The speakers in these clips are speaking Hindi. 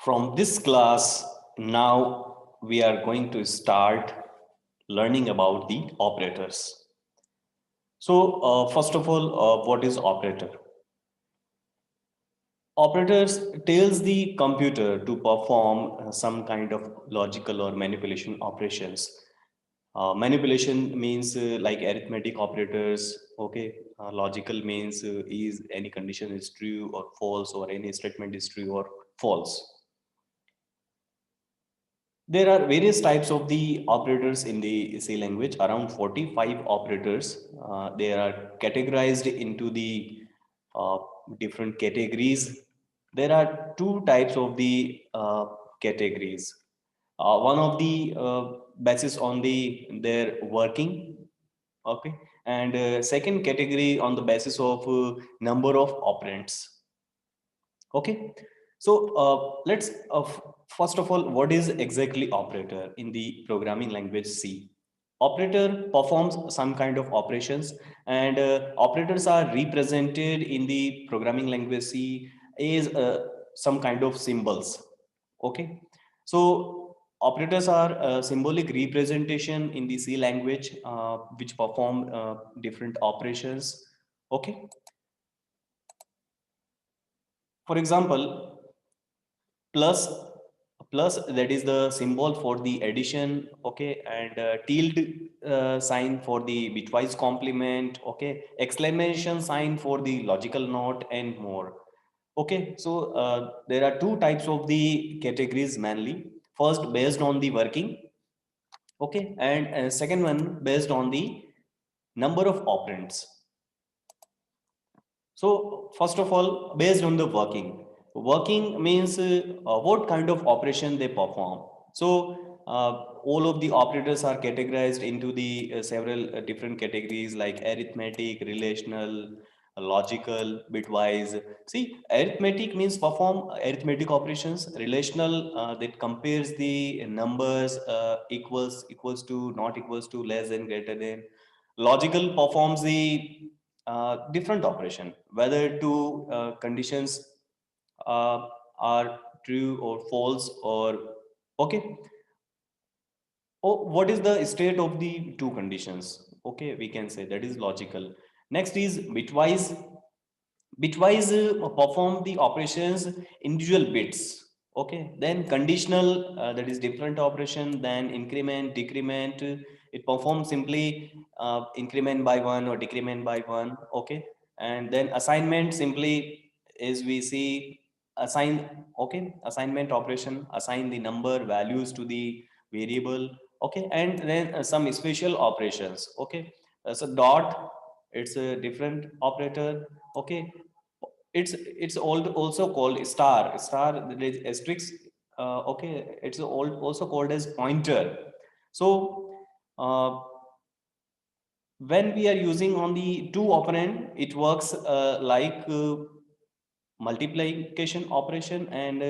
From this class, now we are going to start learning about the operators. So, first of all, what is operator? Operators tells the computer to perform some kind of logical or manipulation operations. Manipulation means like arithmetic operators, okay. Logical means is any condition is true or false, or any statement is true or false. There are various types of the operators in the C language, around 45 operators. They are categorized into the uh, different categories. There are two types of the categories. One of the basis on the their working, okay, and second category on the basis of number of operands. Okay, so let's first of all, what is exactly operator in the programming language C? Operator performs some kind of operations, and operators are represented in the programming language C as some kind of symbols. Okay, so operators are symbolic representation in the C language which perform different operations. Okay, for example, plus plus, that is the symbol for the addition, okay, and tilde sign for the bitwise complement, okay, exclamation sign for the logical note, and more. Okay, so there are two types of the categories mainly. First, based on the working, okay, and second one based on the number of operands. So first of all, based on the working means what kind of operation they perform. So all of the operators are categorized into the several different categories like arithmetic, relational, logical, bitwise. See, arithmetic means perform arithmetic operations. Relational, that compares the numbers, equals to, not equals to, less than, greater than. Logical performs the different operation, whether two conditions uh, are true or false, or okay. Oh, what is the state of the two conditions? Okay, we can say that is logical. Next is bitwise. Bitwise perform the operations individual bits. Okay, then conditional, that is different operation. Then increment, decrement, it performs simply increment by one or decrement by one. Okay, and then assignment simply, as we see, assign, okay, assignment operation, assign the number values to the variable. Okay, and then some special operations. Okay, so dot, it's a different operator. Okay, it's also called star, there is asterisk. Okay, it's also called as pointer. So when we are using on the two operand, it works like multiplication operation, and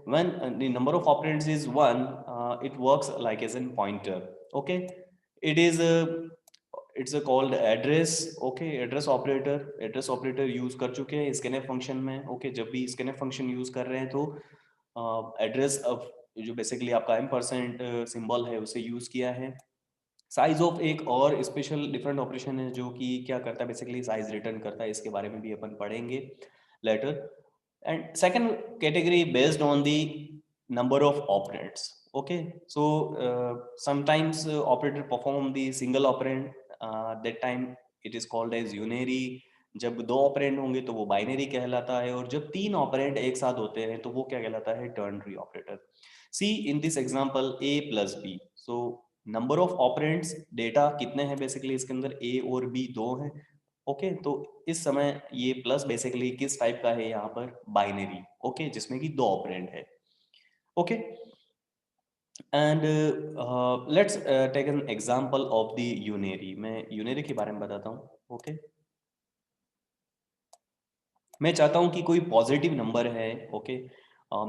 when the number of operands is one, it works like as in pointer. Okay, it is a, it's a called address. Okay, address operator use कर चुके हैं स्कैनफ फंक्शन में. ओके, जब भी स्कैनफ फंक्शन यूज कर रहे हैं तो एड्रेस ऑफ, जो बेसिकली आपका एम% सिंबल है, उसे यूज किया है. साइज ऑफ एक और स्पेशल डिफरेंट ऑपरेशन है जो कि क्या करता है, बेसिकली साइज रिटर्न करता है. इसके बारे में भी अपन पढ़ेंगे letter. And second category based on the number of operands. Okay, so sometimes operator perform the single operand, that time it is called as unary. जब दो ऑपरेंड होंगे तो वो बाइनरी कहलाता है, और जब तीन ऑपरेंड एक साथ होते हैं तो वो क्या कहलाता है, ternary operator. See in this example a plus b. So number of operands, data कितने हैं बेसिकली इसके अंदर, a और b दो हैं. ओके, तो इस समय ये प्लस बेसिकली किस टाइप का है, यहाँ पर बाइनरी. ओके, जिसमें कि दो ऑपरेंड है. Okay, and let's take an example of the unary. मैं यूनरी के बारे में बताता हूँ. ओके, मैं चाहता हूँ कि कोई पॉजिटिव नंबर है. ओके,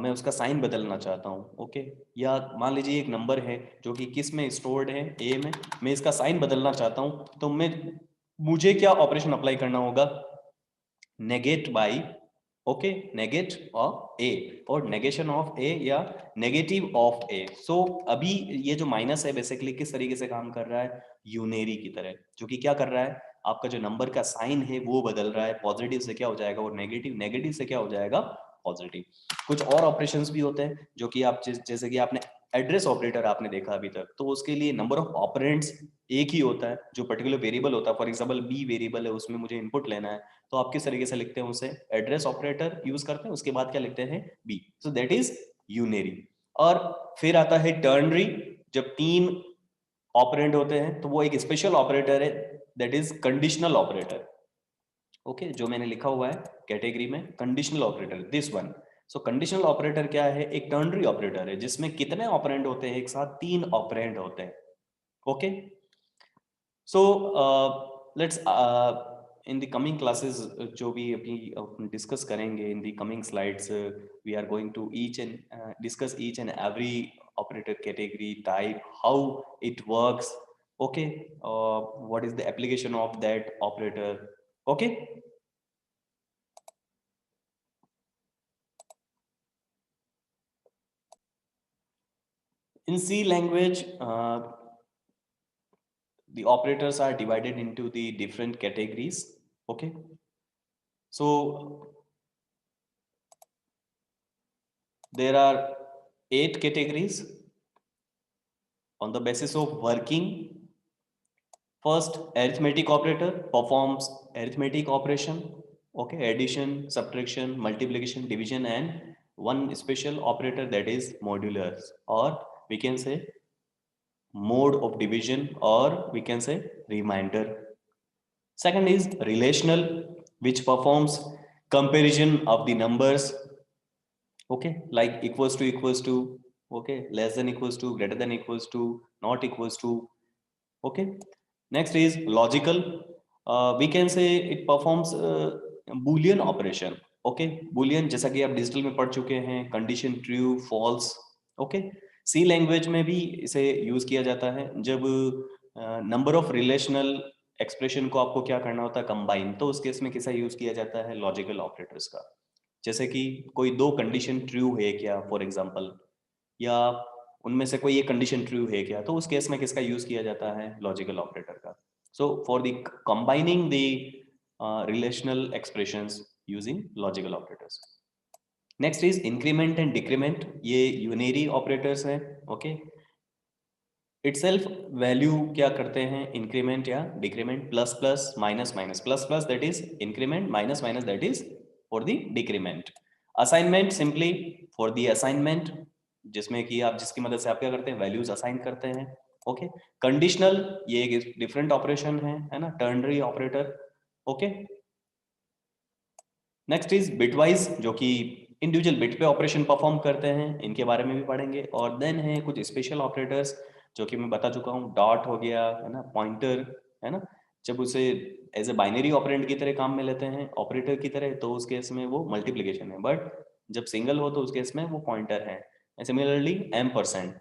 मैं उसका साइन बदलना चाहता हूँ. ओके, या मान लीजिए एक नंबर है जो कि किस में स्टोर्ड है, ए में. मैं इसका साइन बदलना चाहता हूँ, तो मुझे क्या ऑपरेशन अप्लाई करना होगा, negate by. Okay, negate of a और नेगेशन ऑफ ए या नेगेटिव ऑफ ए। सो अभी ये जो माइनस है बेसिकली किस तरीके से काम कर रहा है, यूनेरी की तरह, जो कि क्या कर रहा है, आपका जो नंबर का साइन है वो बदल रहा है, पॉजिटिव से क्या हो जाएगा और नेगेटिव, नेगेटिव से क्या हो जाएगा पॉजिटिव। कुछ और ऑपरेशंस भी होते हैं जो कि आप जैसे कि आपने एड्रेस ऑपरेटर आपने देखा अभी तक, तो उसके लिए नंबर ऑफ ऑपरेंड्स एक ही होता है, जो पर्टिकुलर वेरिएबल होता है, फॉर एग्जांपल बी वेरिएबल है, उसमें मुझे इनपुट लेना है, तो आप किस तरीके से लिखते हैं उसे, एड्रेस ऑपरेटर यूज करते हैं, उसके बाद क्या लिखते हैं बी, सो दैट इज यूनेरी। और फिर आता है टर्नरी, जब तीन ऑपरेंड होते हैं तो वो एक स्पेशल ऑपरेटर है, that is conditional operator. Okay, जो मैंने लिखा हुआ है कैटेगरी में conditional operator, this one. So conditional operator क्या है, एक टर्नरी ऑपरेटर है जिसमें कितने ऑपरेंड होते हैं, एक साथ तीन ऑपरेंड होते हैं। Okay, so let's in the coming classes जो भी अभी डिस्कस करेंगे in the coming slides, we are going to each and discuss each and every operator category type, how it works, okay, what is the application of that operator, okay. In C language, the operators are divided into the different categories, okay. So there are 8 categories on the basis of working. First, arithmetic operator performs arithmetic operation, okay, addition, subtraction, multiplication, division, and one special operator, that is modulus, or we can say mode of division, or we can say remainder. Second is relational, which performs comparison of the numbers, okay, like equals to, okay, less than equals to, greater than equals to, not equals to, okay. Next is logical, we can say it performs boolean operation, okay, boolean जैसा कि आप डिजिटल में पढ़ चुके हैं, कंडीशन ट्रू फॉल्स, ओके। सी लैंग्वेज में भी इसे यूज किया जाता है जब नंबर ऑफ रिलेशनल एक्सप्रेशन को आपको क्या करना होता है, कंबाइन, तो उस केस में किसा यूज किया जाता है, लॉजिकल ऑपरेटर्स का। जैसे कि कोई दो कंडीशन ट्रू है क्या, फॉर एग्जांपल, या उनमें से कोई एक कंडीशन ट्रू है क्या, तो उस केस में किसका यूज किया जाता है, लॉजिकल ऑपरेटर का। So for the combining the relational expressions using logical operators. Next is increment and decrement, ये यूनेरी ऑपरेटर्स हैं, ओके। इटसेल्फ वैल्यू क्या करते हैं, इंक्रीमेंट या decrement, plus plus minus minus, plus plus that is increment, minus minus that is for the decrement. Assignment simply for the assignment, जिसमें कि आप जिसकी मदद से आप क्या करते हैं, वैल्यूज असाइन करते हैं, ओके। कंडीशनल, ये एक डिफरेंट ऑपरेशन है ना, ternary operator, okay. Next is bitwise, जो कि इंडिविजुअल बिट पे ऑपरेशन परफॉर्म करते हैं, इनके बारे में भी पढ़ेंगे। और देन है कुछ स्पेशल ऑपरेटर्स जो कि मैं बता चुका हूँ, डॉट हो गया है ना, पॉइंटर है ना, जब उसे एज ए बाइनरी ऑपरेंड की तरह काम में लेते हैं, ऑपरेटर की तरह, तो उस केस में वो मल्टीप्लीकेशन है, बट जब सिंगल हो तो उस केस में वो पॉइंटर है। Similarly M%,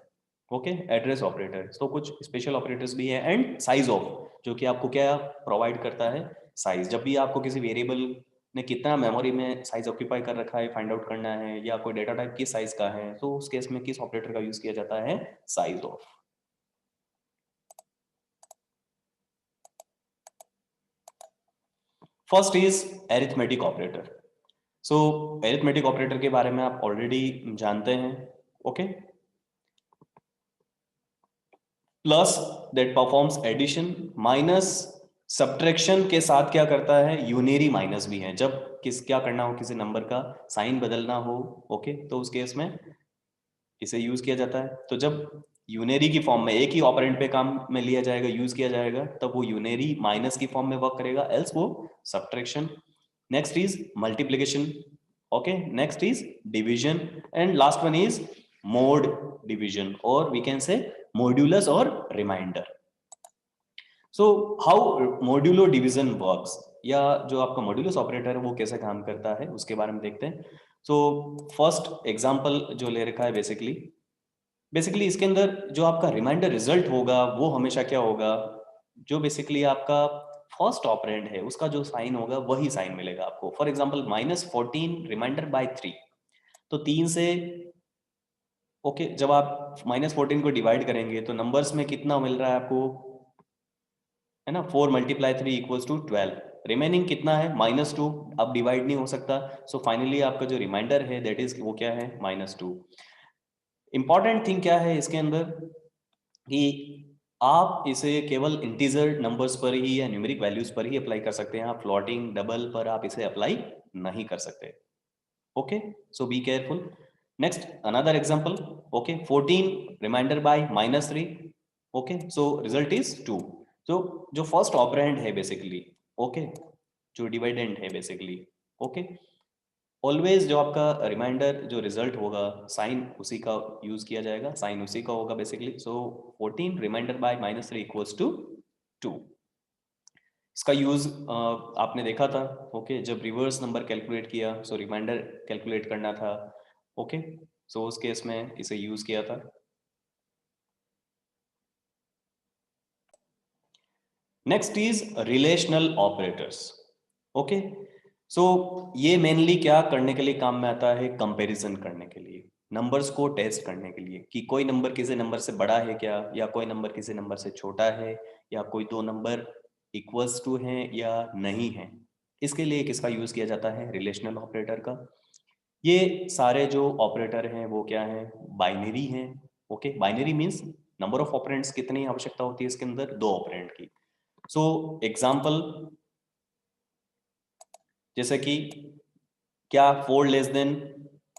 okay, address operator. तो कुछ स्पेशल ऑपरेटर्स भी है। एंड साइज ऑफ, जो कि आपको क्या प्रोवाइड करता है, साइज। जब भी आपको किसी वेरिएबल ने कितना मेमोरी में साइज ऑक्यूपाई कर रखा है फाइंड आउट करना है, या कोई डेटा टाइप किस साइज का है, तो उस केस में किस ऑपरेटर का यूज किया जाता है, size of. First is arithmetic operator. So arithmetic operator के बारे में आप ऑलरेडी जानते हैं, okay. Plus that performs addition, minus subtraction के साथ क्या करता है, यूनेरी माइनस भी है, जब किस क्या करना हो, किसी नंबर का साइन बदलना हो, ओके, तो उस केस में इसे यूज किया जाता है। तो जब यूनेरी की फॉर्म में एक ही ऑपरेंड पे काम में लिया जाएगा, यूज किया जाएगा, तब वो यूनेरी माइनस की फॉर्म में वर्क करेगा, एल्स वो subtraction. Next is multiplication, okay. Next is division, and last one is mod division, और वी कैन से मॉड्यूलस और reminder. So how modulo division works, या जो आपका मॉड्यूलस ऑपरेटर है वो कैसे काम करता है, उसके बारे में देखते हैं। सो फर्स्ट एग्जांपल जो ले रखा है, बेसिकली इसके अंदर जो आपका रिमाइंडर रिजल्ट होगा वो हमेशा क्या होगा, जो बेसिकली आपका फर्स्ट ऑपरेंड है उसका जो साइन होगा वही साइन मिलेगा आपको। फॉर एग्जांपल -14 रिमाइंडर बाय 3, तो 3 से ओके जब आप -14 को डिवाइड करेंगे तो नंबर्स में कितना मिल रहा है आपको, है ना, 4 × 3 = 12, रिमेनिंग कितना है -2, अब डिवाइड नहीं हो सकता, सो फाइनली आपका जो रिमाइंडर है दैट इज वो क्या है -2। इंपॉर्टेंट थिंग क्या है इसके अंदर कि आप इसे केवल इंटीजर नंबर्स पर ही या न्यूमेरिक वैल्यूज पर ही अप्लाई कर सकते हैं, आप फ्लोटिंग डबल पर आप इसे अप्लाई नहीं कर सकते। Okay, so be careful. Next another example, okay 14 reminder by -3, okay so result is 2। तो जो फर्स्ट ऑपरेंड है बेसिकली, ओके जो डिवाइडेंड है बेसिकली, ओके ऑलवेज जो आपका रिमाइंडर जो रिजल्ट होगा साइन उसी का यूज किया जाएगा, साइन उसी का होगा बेसिकली। So 14 reminder by -3 = 2। इसका यूज आपने देखा था, ओके जब रिवर्स नंबर कैलकुलेट किया, सो रिमाइंडर कैलकुलेट करना था, ओके सो उस केस में इसे यूज किया था। Next is relational operators. Okay so ये मेनली क्या करने के लिए काम में आता है, कंपैरिजन करने के लिए, नंबर्स को टेस्ट करने के लिए कि कोई नंबर किसी नंबर से बड़ा है क्या, या कोई नंबर किसी नंबर से छोटा है, या कोई दो नंबर इक्वल्स टू हैं या नहीं है। इसके लिए किसका यूज किया जाता है, रिलेशनल ऑपरेटर का। ये सारे जो ऑपरेटर हैं वो क्या है, बाइनरी हैं। Okay binary means number of operands कितनी आवश्यकता होती है इसके अंदर, 2 ऑपरेंड की। सो एग्जाम्पल जैसे कि क्या 4 लेस देन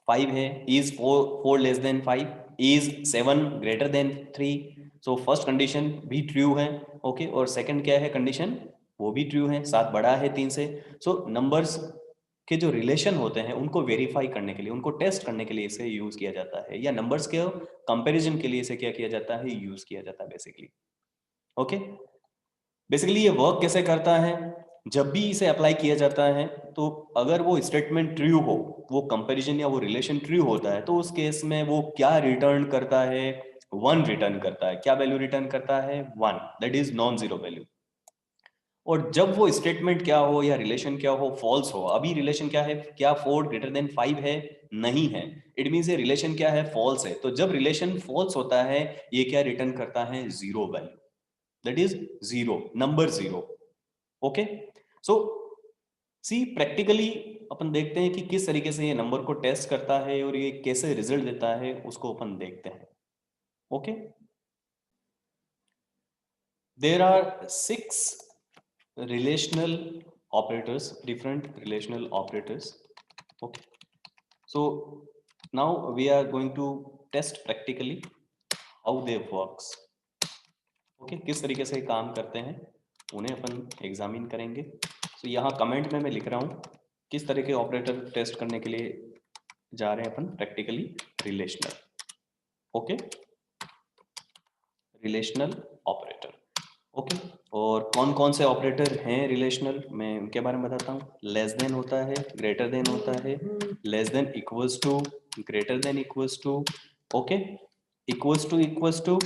5 है, is 4 less than 5, is 7 greater than 3। So first condition भी ट्रू है, ओके और सेकंड क्या है कंडीशन, वो भी ट्रू है, 7 बड़ा है 3 से। सो नंबर्स के जो रिलेशन होते हैं उनको वेरीफाई करने के लिए, उनको टेस्ट करने के लिए इसे यूज किया जाता है, या नंबर्स के कंपैरिजन के लिए इसे क्या किया जाता है, यूज किया जाता है बेसिकली। ओके बेसिकली ये वर्क कैसे करता है, जब भी इसे अप्लाई किया जाता है तो अगर वो स्टेटमेंट ट्रू हो, वो कंपैरिजन या वो रिलेशन ट्रू होता है, तो उस केस में वो क्या रिटर्न करता है, 1 रिटर्न करता है। क्या वैल्यू रिटर्न करता है, 1, that is non zero value. और जब वो स्टेटमेंट क्या हो या रिलेशन क्या हो, फॉल्स हो, अभी रिलेशन क्या है, क्या 4 ग्रेटर देन 5 है, नहीं है, इट मीन्स ये रिलेशन क्या है, फॉल्स है। तो जब रिलेशन फॉल्स होता है ये क्या रिटर्न करता है, zero value, that is zero, number zero. Okay so see practically अपन देखते हैं कि किस तरीके से ये नंबर को टेस्ट करता है और ये कैसे रिजल्ट देता है, उसको अपन देखते हैं। Okay there are 6 relational operators, different relational operators. Okay so now we are going to test practically how they works. okay किस तरीके से काम करते हैं उन्हें अपन एग्जामिन करेंगे। so यहाँ कमेंट में मैं लिख रहा हूँ किस तरह के ऑपरेटर टेस्ट करने के लिए जा रहे हैं अपन practically, relational. Okay relational operator, okay और कौन कौन से ऑपरेटर हैं रिलेशनल, मैं उनके बारे में बताता हूँ। लेस देन होता है, ग्रेटर देन होता है, less than equals to, greater than equals to, okay equals to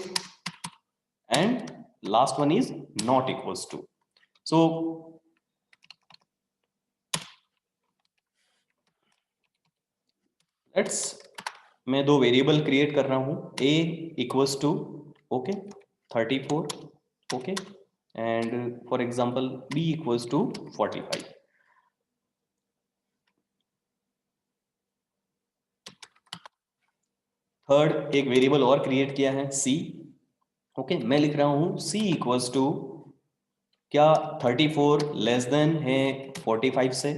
and last one is not equals to. So let's मैं दो वेरिएबल क्रिएट कर रहा हूँ, a equals to okay 34, okay and for example b equals to 45। Third एक वेरिएबल और क्रिएट किया है c, ओके मैं लिख रहा हूं c इक्वल्स टू क्या 34 लेस देन है 45 से,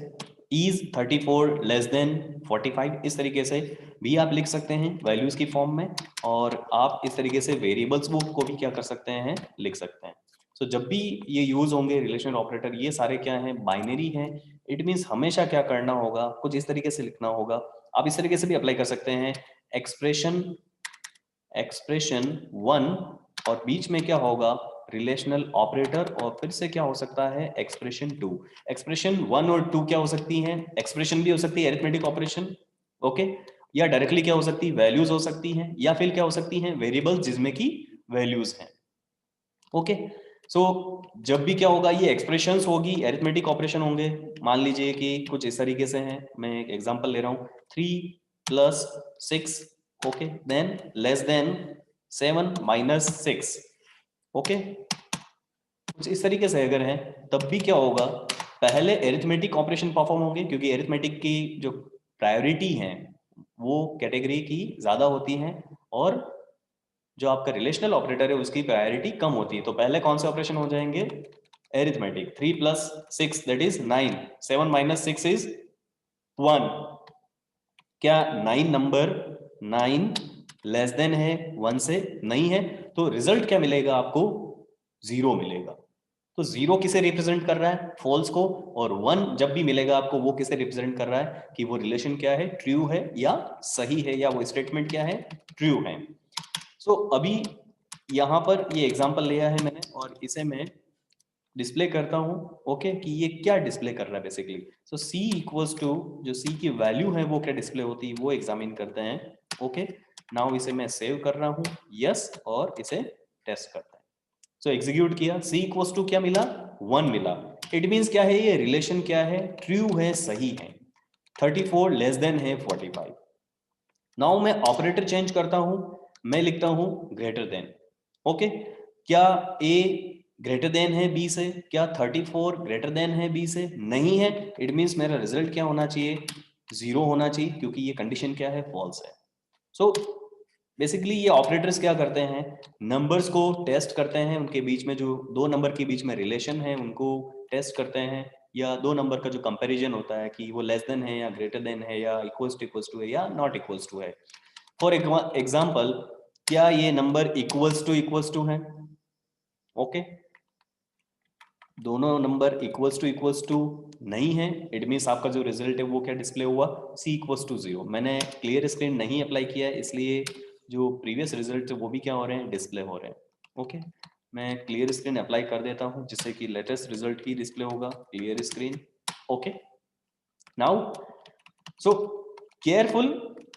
इज 34 लेस देन 45। इस तरीके से भी आप लिख सकते हैं वैल्यूज की फॉर्म में, और आप इस तरीके से वेरिएबल्स को भी क्या कर सकते हैं, लिख सकते हैं। सो जब भी ये यूज होंगे रिलेशनल ऑपरेटर, ये सारे क्या हैं, बाइनरी हैं। इट मीन्स हमेशा क्या करना होगा, कुछ इस तरीके से लिखना होगा। आप इस तरीके से भी अप्लाई कर सकते हैं, एक्सप्रेशन वन और बीच में क्या होगा, रिलेशनल ऑपरेटर, और फिर से क्या हो सकता है, एक्सप्रेशन टू। एक्सप्रेशन 1 और 2 क्या हो सकती हैं, एक्सप्रेशन भी हो सकती है अरिथमेटिक ऑपरेशन, ओके या डायरेक्टली क्या हो सकती है, वैल्यूज हो सकती हैं, या फिर क्या हो सकती हैं, वेरिएबल्स जिसमें की वैल्यूज हैं। ओके सो जब भी क्या होगा, ये एक्सप्रेशंस होगी, एरिथमेटिक ऑपरेशन होंगे। मान लीजिए कि कुछ इस तरीके से हैं, मैं एक एग्जांपल ले रहा हूँ, 3+6, okay, than less than 7 - 6, okay. कुछ इस तरीके से अगर है, तब भी क्या होगा, पहले एरिथमेटिक ऑपरेशन परफॉर्म होंगे, क्योंकि एरिथमेटिक की जो प्रायोरिटी है वो कैटेगरी की ज्यादा होती है, और जो आपका रिलेशनल ऑपरेटर है उसकी प्रायोरिटी कम होती है। तो पहले कौन से ऑपरेशन हो जाएंगे, एरिथमेटिक। 3+6 that is 9, 7 - 6 is 1। क्या 9 नंबर 9 लेस देन है 1 से, नहीं है, तो रिजल्ट क्या मिलेगा आपको, 0 मिलेगा। तो 0 किसे रिप्रेजेंट कर रहा है, फॉल्स को, और 1 जब भी मिलेगा आपको वो किसे रिप्रेजेंट कर रहा है कि वो रिलेशन क्या है, ट्रू है या सही है, या वो स्टेटमेंट क्या है, ट्रू है। सो अभी यहां पर ये एग्जांपल लिया है मैंने, और इसे मैं डिस्प्ले करता हूं, ओके, कि ये क्या डिस्प्ले कर रहा है basically. So c equals to, जो c की वैल्यू है वो क्या डिस्प्ले होती है वो एग्जामिन करते हैं, ओके। नाउ इसे मैं सेव कर रहा हूं, यस, और इसे टेस्ट करते हैं। सो एग्जीक्यूट किया, c इक्वल्स टू क्या मिला, 1 मिला। इट मींस क्या है, ये रिलेशन क्या है, ट्रू है, सही है। 34 लेस देन है 45। नाउ मैं ऑपरेटर चेंज करता हूं, मैं लिखता हूं ग्रेटर देन, ओके। क्या a ग्रेटर देन है b से, क्या 34 ग्रेटर देन है b से, नहीं है। इट मींस मेरा रिजल्ट क्या होना चाहिए, 0 होना चाहिए, क्योंकि ये कंडीशन क्या है, फॉल्स है। सो बेसिकली ये ऑपरेटर्स क्या करते हैं, नंबर्स को टेस्ट करते हैं, उनके बीच में जो दो नंबर के बीच में रिलेशन है उनको टेस्ट करते हैं, या दो नंबर का जो कंपैरिजन होता है कि वो लेस देन है या ग्रेटर देन है, या इक्वल्स टू है या नॉट इक्वल्स टू है। फॉर एग्जाम्पल, क्या ये नंबर इक्वल्स टू है, ओके, दोनों नंबर इक्वल्स टू नहीं है। इट मीन्स आपका जो रिजल्ट है वो क्या डिस्प्ले हुआ, c इक्वल्स टू 0। मैंने क्लियर स्क्रीन नहीं अप्लाई किया है, इसलिए जो प्रीवियस रिजल्ट है वो भी क्या हो रहे हैं, डिस्प्ले हो रहे हैं, ओके। मैं क्लियर स्क्रीन अप्लाई कर देता हूं, जिससे कि लेटेस्ट रिजल्ट ही डिस्प्ले होगा, clear screen, okay. Now so careful,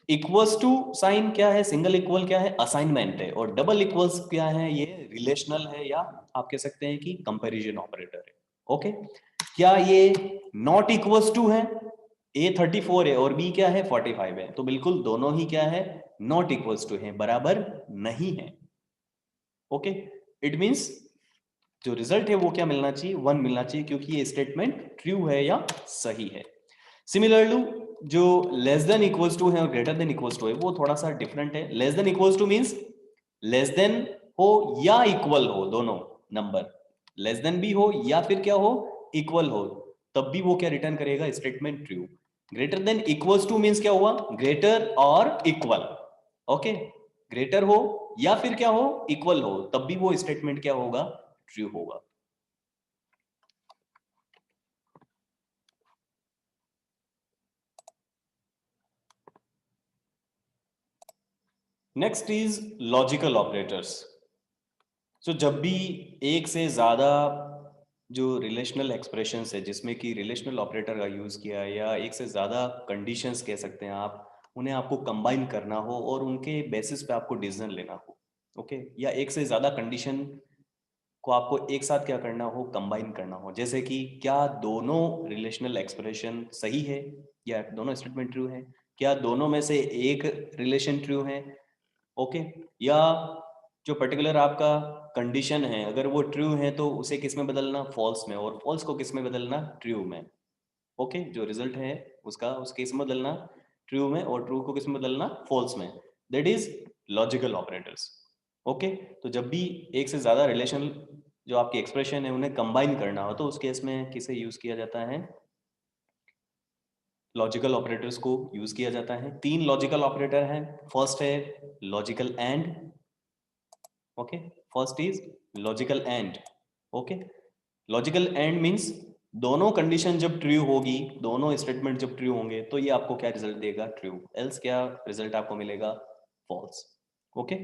equals to sign क्या है, सिंगल इक्वल क्या है, असाइनमेंट है, और डबल इक्वल्स क्या है, ये रिलेशनल है, या आप कह सकते हैं कि कंपैरिजन ऑपरेटर है, ओके। क्या ये नॉट इक्वल्स टू है, a 34 है और b क्या है, 45 है, तो बिल्कुल दोनों ही क्या है, नॉट इक्वल्स टू है, बराबर नहीं है, ओके। इट मींस जो रिजल्ट है वो क्या मिलना चाहिए, 1 मिलना चाहिए, क्योंकि ये स्टेटमेंट ट्रू है या सही है। सिमिलरली जो लेस देन इक्वल्स टू है और ग्रेटर देन इक्वल्स टू है वो थोड़ा सा डिफरेंट है। Less than equals to means less than हो या इक्वल हो, दोनों नंबर लेस देन भी हो या फिर क्या हो, इक्वल हो, तब भी वो क्या रिटर्न करेगा, statement true. Greater than equals to means क्या हुआ, ग्रेटर और इक्वल, ओके, ग्रेटर हो या फिर क्या हो, इक्वल हो, तब भी वो स्टेटमेंट क्या होगा, ट्रू होगा। Next is logical operators. So जब भी एक से ज्यादा जो रिलेशनल एक्सप्रेशंस है जिसमें कि रिलेशनल ऑपरेटर का यूज किया है, या एक से ज्यादा कंडीशंस कह सकते हैं आप, उन्हें आपको कंबाइन करना हो और उनके बेसिस पे आपको डिसीजन लेना हो, ओके, या एक से ज्यादा कंडीशन को आपको एक साथ क्या करना हो, कंबाइन करना हो, जैसे कि क्या दोनों रिलेशनल एक्सप्रेशन सही है, या दोनों स्टेटमेंट ट्रू है, क्या दोनों में से एक रिलेशन ट्रू है, ओके, या जो पर्टिकुलर आपका कंडीशन है अगर वो ट्रू है तो उसे किस में बदलना, फॉल्स में, और फॉल्स को किस में बदलना, ट्रू में, ओके। जो रिजल्ट है उसका उसके किस में बदलना, ट्रू में, और ट्रू को किस में बदलना, फॉल्स में। That is logical operators, okay. तो जब भी एक से ज्यादा रिलेशन जो आपकी एक्सप्रेशन है उन्हें कंबाइन करना हो तो उस केस में किसे यूज किया जाता है, लॉजिकल ऑपरेटर्स को यूज किया जाता है। तीन लॉजिकल ऑपरेटर हैं। फर्स्ट है logical and, okay, first is logical and, okay. Logical and means दोनों कंडीशन जब ट्रू होगी, दोनों स्टेटमेंट जब ट्रू होंगे तो ये आपको क्या रिजल्ट देगा, ट्रू, एल्स क्या रिजल्ट आपको मिलेगा, false, okay.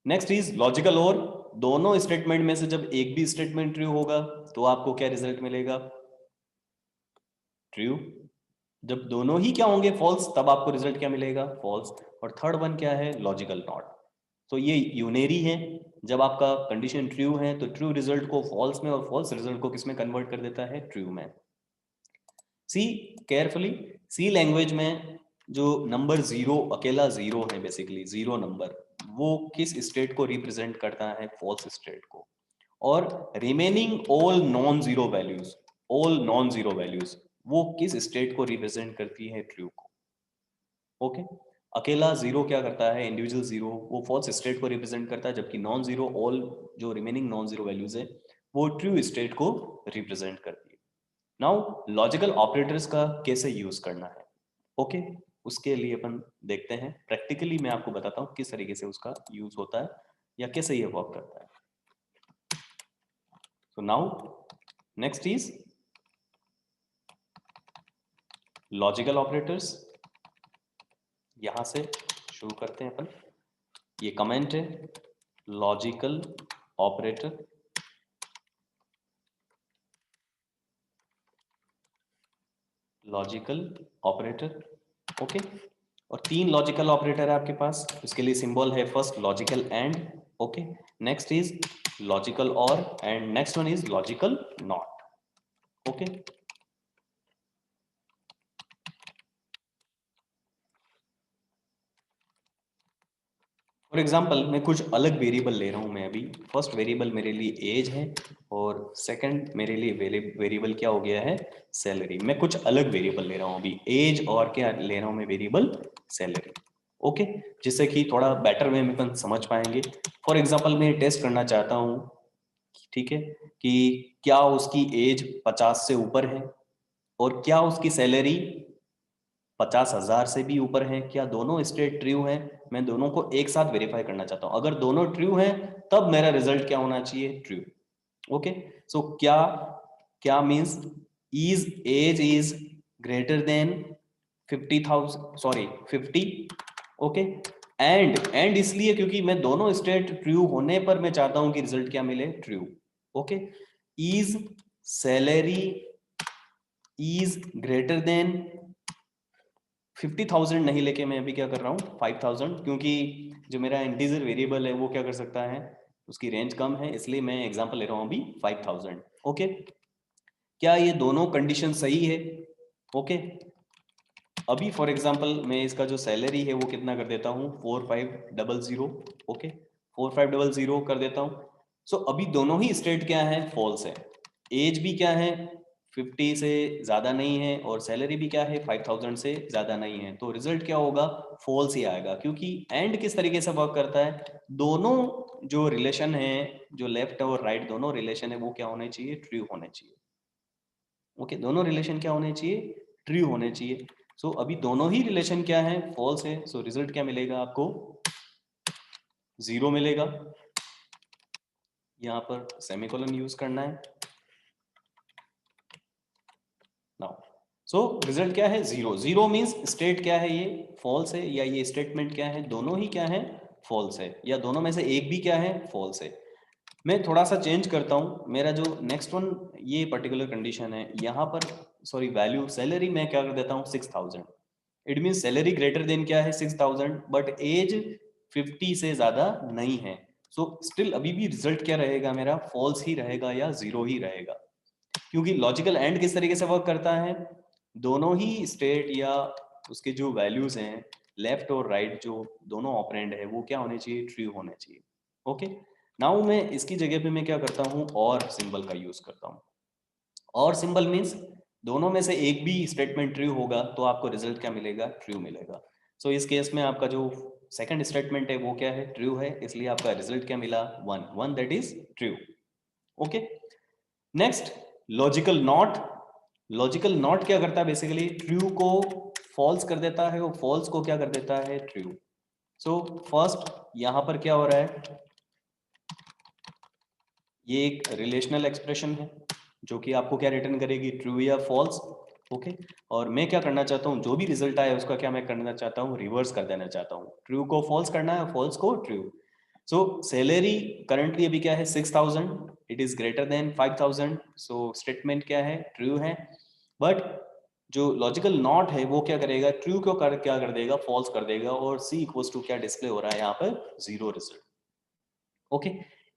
Next is logical or, दोनों स्टेटमेंट में से जब एक भी स्टेटमेंट ट्रू होगा तो आपको क्या रिजल्ट मिलेगा, ट्रू। जब दोनों ही क्या होंगे, फॉल्स, तब आपको रिजल्ट क्या मिलेगा, फॉल्स। और थर्ड वन क्या है, लॉजिकल नॉट। तो ये यूनेरी है, जब आपका कंडीशन ट्रू है तो ट्रू रिजल्ट को फॉल्स में और फॉल्स रिजल्ट को किस में कन्वर्ट कर देता है, ट्रू में। सी केयरफुली, सी लैंग्वेज में जो नंबर जीरो, अकेला जीरो है, बेसिकली जीरो नंबर, वो किस स्टेट को रिप्रेजेंट करता है, फॉल्स स्टेट को। और remaining all non zero values, all non zero values, वो किस स्टेट को रिप्रेजेंट करती है, ट्रू को। ओके, अकेला जीरो क्या करता है, इंडिविजुअल जीरो, वो फॉल्स स्टेट को रिप्रेजेंट करता है, जबकि नॉन जीरो, ऑल जो रिमेनिंग नॉन जीरो वैल्यूज है, वो ट्रू स्टेट को रिप्रेजेंट करती है। नाउ लॉजिकल ऑपरेटर्स का कैसे यूज करना है, ओके, उसके लिए अपन देखते हैं प्रैक्टिकली। मैं आपको बताता हूँ किस तरीके से उसका यूज होता है या कैसे ये वर्क करता है। So now next is logical operators. यहां से शुरू करते हैं अपन। ये कमेंट है, logical operator, logical operator, okay. और तीन लॉजिकल ऑपरेटर है आपके पास, उसके लिए सिंबल है first logical and, okay, next is logical or, and next one is logical not, okay. For example मैं कुछ अलग वेरिएबल ले रहा हूं। मैं अभी फर्स्ट वेरिएबल मेरे लिए एज है और सेकंड मेरे लिए वेरिएबल क्या हो गया है, सैलरी। मैं कुछ अलग वेरिएबल ले रहा हूं अभी, एज और क्या ले रहा हूं मैं, वेरिएबल सैलरी, ओके, जिससे कि थोड़ा बेटर वे में अपन समझ पाएंगे। फॉर एग्जाम्पल मैं टेस्ट करना चाहता हूँ, ठीक है, कि क्या उसकी एज 50 से ऊपर है और क्या उसकी सैलरी 50,000 से भी ऊपर है, क्या दोनों स्टेट ट्रू है। मैं दोनों को एक साथ वेरीफाई करना चाहता हूं। अगर दोनों ट्रू है तब मेरा रिजल्ट क्या होना चाहिए, ट्रू, ओके। सो क्या, क्या means is age is greater than 50,000, sorry 50, okay. And इसलिए क्योंकि मैं दोनों स्टेट ट्रू होने पर मैं चाहता हूं कि रिजल्ट क्या मिले, true, okay. Is salary is greater than 50,000 नहीं लेके मैं अभी क्या कर रहा हूँ 5,000, क्योंकि जो मेरा इंटीजर वेरिएबल है वो क्या कर सकता है, उसकी रेंज कम है, इसलिए मैं एग्जांपल ले रहा हूँ अभी 5,000, ओके। क्या ये दोनों कंडीशन सही है, ओके। अभी फॉर एग्जांपल मैं इसका जो सैलरी है वो कितना कर देता हूँ 4500, ओके, 4500 कर देता हूँ। सो अभी दोनों ही स्टेट क्या है, फॉल्स है। एज भी क्या है, 50 से ज्यादा नहीं है, और सैलरी भी क्या है, 5,000 से ज्यादा नहीं है। तो रिजल्ट क्या होगा, फॉल्स ही आएगा, क्योंकि एंड किस तरीके से वर्क करता है, दोनों जो रिलेशन है, जो लेफ्ट और राइट दोनों रिलेशन है, वो क्या होने चाहिए, ट्रू होने चाहिए, ओके। दोनों रिलेशन क्या होने चाहिए, ट्रू होने चाहिए। सो अभी दोनों ही रिलेशन क्या है, फॉल्स है। सो रिजल्ट क्या मिलेगा आपको, जीरो मिलेगा। यहां पर सेमीकोलन यूज करना है नाउ। सो रिजल्ट क्या है, जीरो। जीरो मींस स्टेट क्या है, ये फॉल्स है, या ये स्टेटमेंट क्या है, दोनों ही क्या है, फॉल्स है, या दोनों में से एक भी क्या है, फॉल्स है। मैं थोड़ा सा चेंज करता हूं, मेरा जो नेक्स्ट वन ये पर्टिकुलर कंडीशन है, यहां पर सॉरी वैल्यू सैलरी मैं क्या कर देता हूं 6,000। It mean salary greater than क्या है 6,000, बट एज 50 से ज्यादा नहीं है। सो स्टिल अभी भी रिजल्ट क्या रहेगा मेरा, फॉल्स ही रहेगा या जीरो ही रहेगा, क्योंकि लॉजिकल एंड किस तरीके से वर्क करता है, दोनों ही स्टेट या उसके जो वैल्यूज हैं लेफ्ट और राइट, जो दोनों ऑपरेंड है वो क्या होने चाहिए, ट्रू होने चाहिए, ओके। नाउ मैं इसकी जगह पे मैं क्या करता हूं, और सिंबल का यूज करता हूं। और सिंबल मीन्स दोनों में से एक भी स्टेटमेंट ट्रू होगा तो आपको रिजल्ट क्या मिलेगा, ट्रू मिलेगा। सो इस केस में आपका जो सेकंड स्टेटमेंट है वो क्या है, ट्रू है, इसलिए आपका रिजल्ट क्या मिला, one, one, that is true, okay. Next logical not. Logical not क्या करता है, बेसिकली ट्रू को फॉल्स कर देता है और फॉल्स को क्या कर देता है, ट्रू। सो फर्स्ट यहां पर क्या हो रहा है, ये एक रिलेशनल एक्सप्रेशन है जो कि आपको क्या रिटर्न करेगी, ट्रू या फॉल्स, ओके। और मैं क्या करना चाहता हूँ, जो भी रिजल्ट आया उसका क्या मैं करना चाहता हूँ, रिवर्स कर देना चाहता हूँ। ट्रू को फॉल्स करना है, फॉल्स को ट्रू। सो सैलरी करंटली अभी क्या है 6,000, it is greater then 5,000। So statement क्या है, ट्रू है, बट जो लॉजिकल नॉट है वो क्या करेगा, ट्रू को क्या कर देगा, फॉल्स कर देगा, और सी इक्वल्स टू क्या डिस्प्ले हो रहा है यहाँ पर, जीरो रिजल्ट। ओके,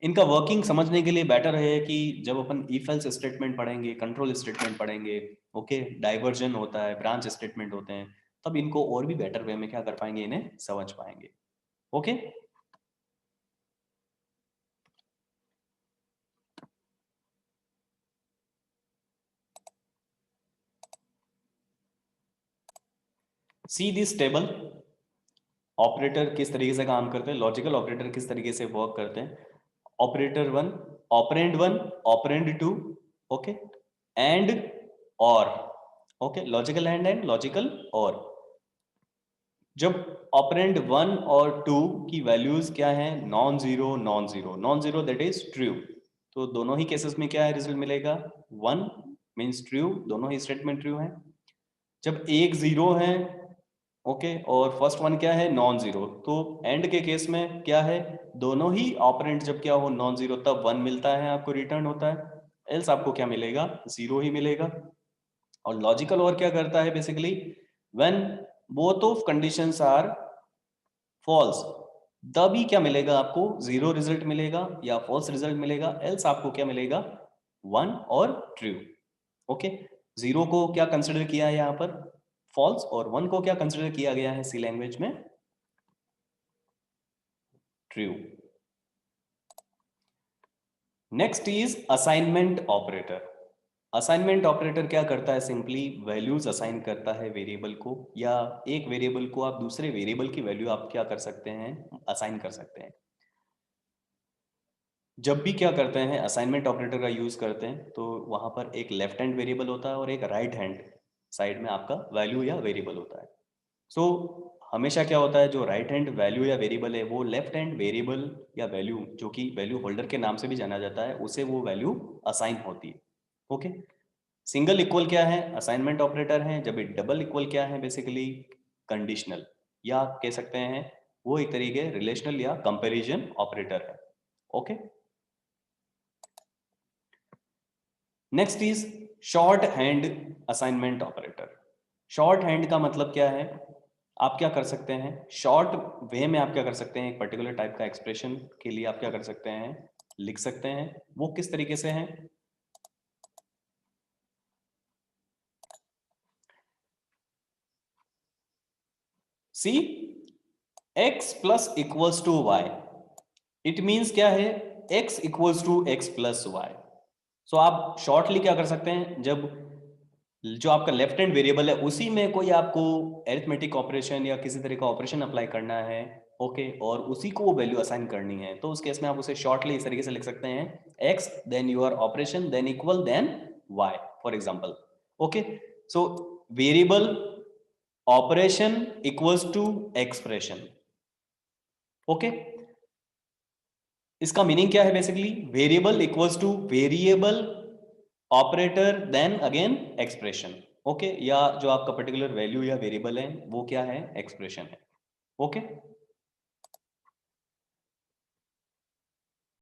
इनका वर्किंग समझने के लिए बेटर है कि जब अपन इफ एल्स स्टेटमेंट पढ़ेंगे, कंट्रोल स्टेटमेंट पढ़ेंगे, ओके, डाइवर्जन होता है, ब्रांच स्टेटमेंट होते हैं, तब इनको और भी बेटर वे में क्या कर पाएंगे, इन्हें समझ पाएंगे। Okay, see this table. Operator किस तरीके से काम करते हैं, लॉजिकल ऑपरेटर किस तरीके से वर्क करते हैं। Operator one, operand one, operand two, okay, and, or, okay, logical and logical or. जब ऑपरेंड वन और टू की वैल्यूज क्या है, non zero non zero non zero, that is true, तो दोनों ही केसेस में क्या है, रिजल्ट मिलेगा, वन मीन्स ट्रू, दोनों ही स्टेटमेंट ट्रू है। जब एक जीरो है, ओके, और फर्स्ट वन क्या है, नॉन जीरो, तो एंड के केस में क्या है, दोनों ही ऑपरेंड जब क्या हो, नॉन जीरो, तब वन मिलता है आपको, रिटर्न होता है, एल्स आपको क्या मिलेगा, जीरो ही मिलेगा। और लॉजिकल और क्या करता है basically, when both of conditions are false, तभी क्या मिलेगा आपको, जीरो रिजल्ट मिलेगा या फॉल्स रिजल्ट मिलेगा, एल्स आपको क्या मिलेगा, वन और ट्रू। ओके, जीरो को क्या कंसिडर किया है यहाँ पर, फॉल्स, और वन को क्या कंसिडर किया गया है सी लैंग्वेज में, true. Next is assignment operator. Assignment operator क्या करता है, सिंपली वैल्यूज असाइन करता है वेरिएबल को, या एक वेरिएबल को आप दूसरे वेरिएबल की वैल्यू आप क्या कर सकते हैं, असाइन कर सकते हैं। जब भी क्या करते हैं, असाइनमेंट ऑपरेटर का यूज करते हैं, तो वहां पर एक लेफ्ट हैंड वेरिएबल होता है और एक राइट हैंड साइड में आपका वैल्यू या वेरिएबल होता है। सो हमेशा क्या होता है, जो राइट हैंड वैल्यू या वेरिएबल है, वो लेफ्ट हैंड वेरिएबल या वैल्यू, जो कि वैल्यू होल्डर के नाम से भी जाना जाता है, उसे वो वैल्यू असाइन होती है। ओके, सिंगल इक्वल क्या है, असाइनमेंट ऑपरेटर है। जब डबल इक्वल क्या है, बेसिकली कंडीशनल, या कह सकते हैं वो एक तरीके रिलेशनल या कंपैरिजन ऑपरेटर है। Okay, next is short hand assignment operator. Short hand का मतलब क्या है, आप क्या कर सकते हैं, शॉर्ट वे में आप क्या कर सकते हैं, एक पर्टिकुलर टाइप का एक्सप्रेशन के लिए आप क्या कर सकते हैं, लिख सकते हैं। वो किस तरीके से है, see x plus equals to y, it means क्या है, x equals to x plus y. So आप शॉर्टली क्या कर सकते हैं, जब जो आपका लेफ्ट हैंड वेरिएबल है उसी में कोई आपको एरिथमेटिक ऑपरेशन या किसी तरह का ऑपरेशन अप्लाई करना है, ओके, और उसी को वो वैल्यू असाइन करनी है, तो उस केस में आप उसे शॉर्टली इस तरीके से लिख सकते हैं, x then your operation then equal then y, for example. Okay, so variable operation equals to expression. Okay, इसका मीनिंग क्या है, basically variable equals to variable operator then again expression. Okay, या जो आपका पर्टिकुलर वैल्यू या वेरिएबल है वो क्या है, एक्सप्रेशन है। ओके,